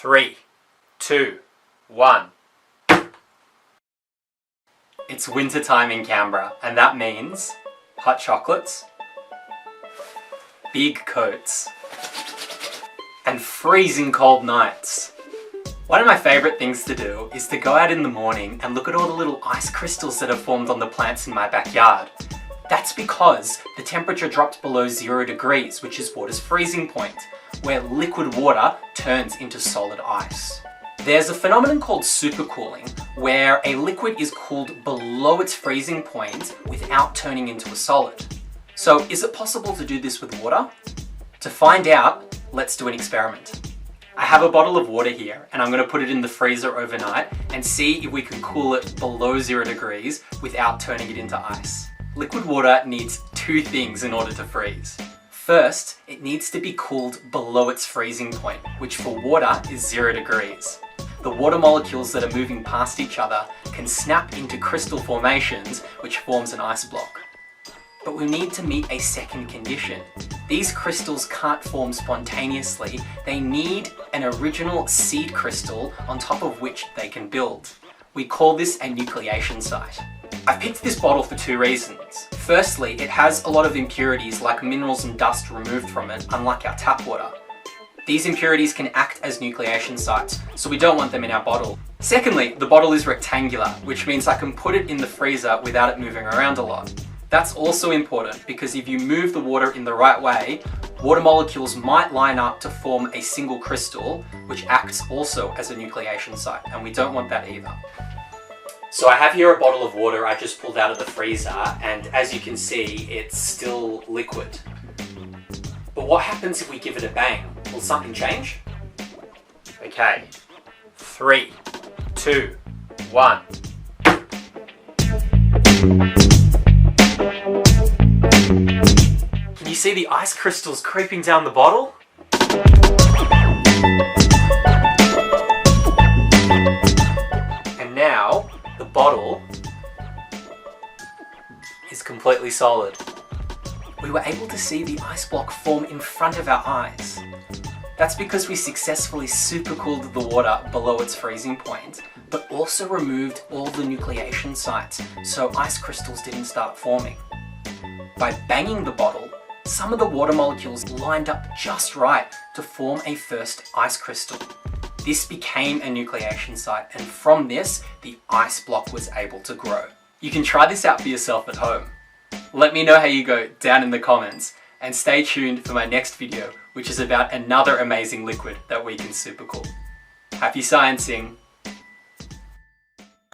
3, 2, 1. It's winter time in Canberra, and that means hot chocolates, big coats, and freezing cold nights. One of my favourite things to do is to go out in the morning and look at all the little ice crystals that have formed on the plants in my backyard. That's because the temperature dropped below 0 degrees, which is water's freezing point, where liquid water turns into solid ice. There's a phenomenon called supercooling, where a liquid is cooled below its freezing point without turning into a solid. So is it possible to do this with water? To find out, let's do an experiment. I have a bottle of water here, and I'm going to put it in the freezer overnight and see if we can cool it below 0 degrees without turning it into ice. Liquid water needs two things in order to freeze. First, it needs to be cooled below its freezing point, which for water is 0 degrees. The water molecules that are moving past each other can snap into crystal formations, which forms an ice block. But we need to meet a second condition. These crystals can't form spontaneously. They need an original seed crystal on top of which they can build. We call this a nucleation site. I've picked this bottle for two reasons. Firstly, it has a lot of impurities like minerals and dust removed from it, unlike our tap water. These impurities can act as nucleation sites, so we don't want them in our bottle. Secondly, the bottle is rectangular, which means I can put it in the freezer without it moving around a lot. That's also important because if you move the water in the right way, water molecules might line up to form a single crystal, which acts also as a nucleation site, and we don't want that either. So I have here a bottle of water I just pulled out of the freezer, and as you can see, it's still liquid. But what happens if we give it a bang? Will something change? Okay, 3, 2, 1. Can you see the ice crystals creeping down the bottle? And now, the bottle is completely solid. We were able to see the ice block form in front of our eyes. That's because we successfully supercooled the water below its freezing point, but also removed all the nucleation sites so ice crystals didn't start forming. By banging the bottle, some of the water molecules lined up just right to form a first ice crystal. This became a nucleation site, and from this, the ice block was able to grow. You can try this out for yourself at home. Let me know how you go down in the comments, and stay tuned for my next video, which is about another amazing liquid that we can supercool. Happy sciencing!